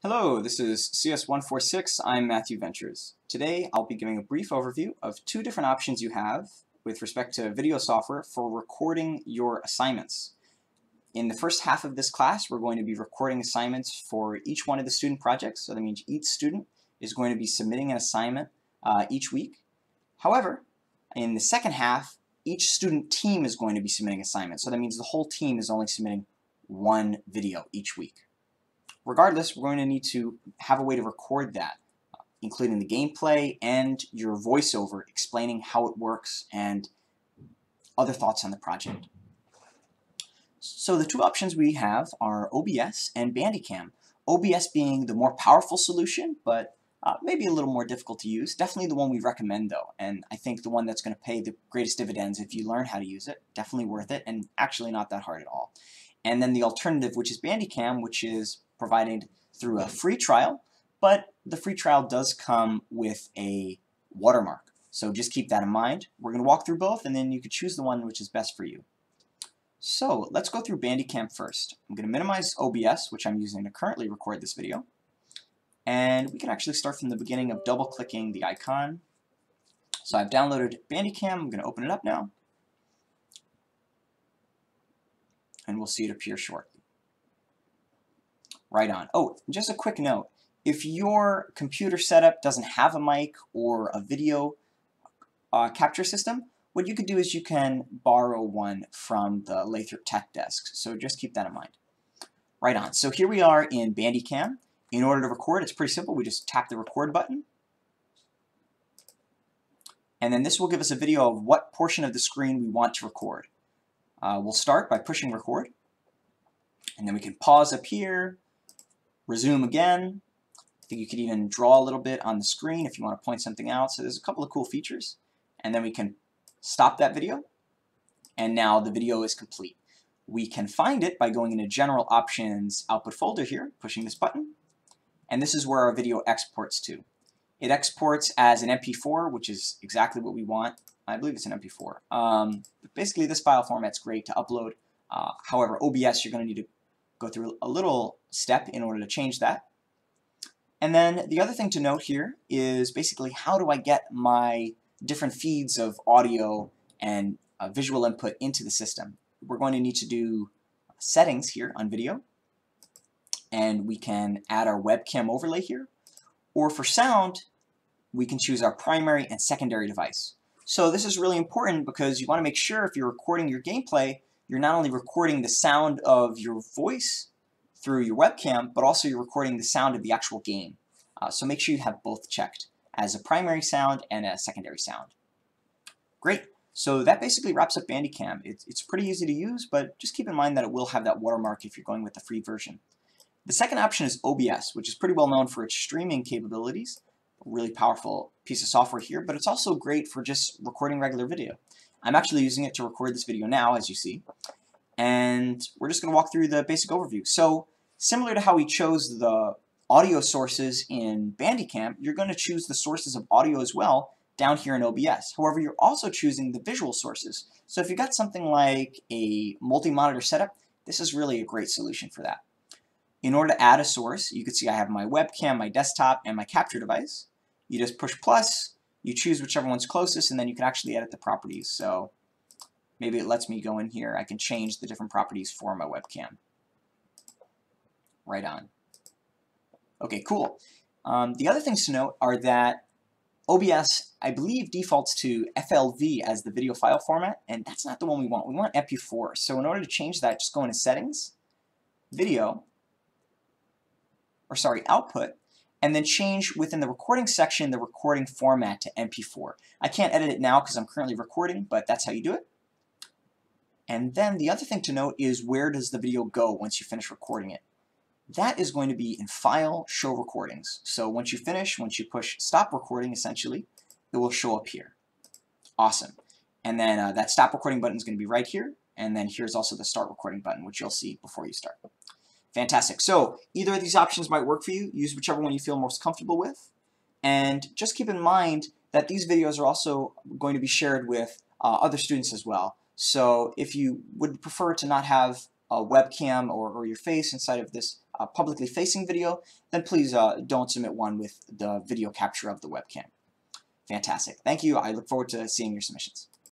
Hello, this is CS146. I'm Matthew Ventures. Today I'll be giving a brief overview of two different options you have with respect to video software for recording your assignments. In the first half of this class, we're going to be recording assignments for each one of the student projects. So that means each student is going to be submitting an assignment each week. However, in the second half, each student team is going to be submitting assignments. So that means the whole team is only submitting one video each week. Regardless, we're going to need to have a way to record that, including the gameplay and your voiceover explaining how it works and other thoughts on the project. So the two options we have are OBS and Bandicam. OBS being the more powerful solution, but maybe a little more difficult to use. Definitely the one we recommend though, and I think the one that's going to pay the greatest dividends if you learn how to use it. Definitely worth it, and actually not that hard at all. And then the alternative, which is Bandicam, which is provided through a free trial, but the free trial does come with a watermark. So just keep that in mind. We're going to walk through both, and then you can choose the one which is best for you. So let's go through Bandicam first. I'm going to minimize OBS, which I'm using to currently record this video. And we can actually start from the beginning of double-clicking the icon. So I've downloaded Bandicam. I'm going to open it up now. And we'll see it appear shortly. Right on. Oh, just a quick note. If your computer setup doesn't have a mic or a video capture system, what you could do is you can borrow one from the Lathrop Tech Desk. So just keep that in mind. Right on. So here we are in Bandicam. In order to record, it's pretty simple. We just tap the record button. And then this will give us a video of what portion of the screen we want to record. We'll start by pushing record, and then we can pause up here, resume again. I think you could even draw a little bit on the screen if you want to point something out. So there's a couple of cool features. And then we can stop that video, and now the video is complete. We can find it by going into General Options Output folder here, pushing this button, and this is where our video exports to. It exports as an MP4, which is exactly what we want. I believe it's an MP4. But basically, this file format's great to upload. However, OBS, you're going to need to go through a little step in order to change that. And then the other thing to note here is basically how do I get my different feeds of audio and visual input into the system. We're going to need to do settings here on video, and we can add our webcam overlay here. Or for sound, we can choose our primary and secondary device. So this is really important because you want to make sure if you're recording your gameplay, you're not only recording the sound of your voice through your webcam, but also you're recording the sound of the actual game. So make sure you have both checked as a primary sound and a secondary sound. Great. So that basically wraps up Bandicam. It's pretty easy to use, but just keep in mind that it will have that watermark if you're going with the free version. The second option is OBS, which is pretty well known for its streaming capabilities. A really powerful piece of software here, but it's also great for just recording regular video. I'm actually using it to record this video now, as you see, and we're just going to walk through the basic overview. So similar to how we chose the audio sources in Bandicam, you're going to choose the sources of audio as well down here in OBS. However, you're also choosing the visual sources. So if you've got something like a multi-monitor setup, this is really a great solution for that. In order to add a source, you can see I have my webcam, my desktop, and my capture device. You just push plus, you choose whichever one's closest, and then you can actually edit the properties. So maybe it lets me go in here. I can change the different properties for my webcam. Right on. Okay, cool. The other things to note are that OBS, I believe, defaults to FLV as the video file format, and that's not the one we want. We want MP4. So in order to change that, just go into Settings, Video, Output, and then change within the recording section the recording format to MP4. I can't edit it now because I'm currently recording, but that's how you do it. And then the other thing to note is where does the video go once you finish recording it? That is going to be in File, Show Recordings. So once you finish, once you push Stop Recording, essentially, it will show up here. Awesome. And then that Stop Recording button is going to be right here. And then here's also the Start Recording button, which you'll see before you start. Fantastic. So either of these options might work for you. Use whichever one you feel most comfortable with. And just keep in mind that these videos are also going to be shared with other students as well. So if you would prefer to not have a webcam or your face inside of this publicly facing video, then please don't submit one with the video capture of the webcam. Fantastic. Thank you. I look forward to seeing your submissions.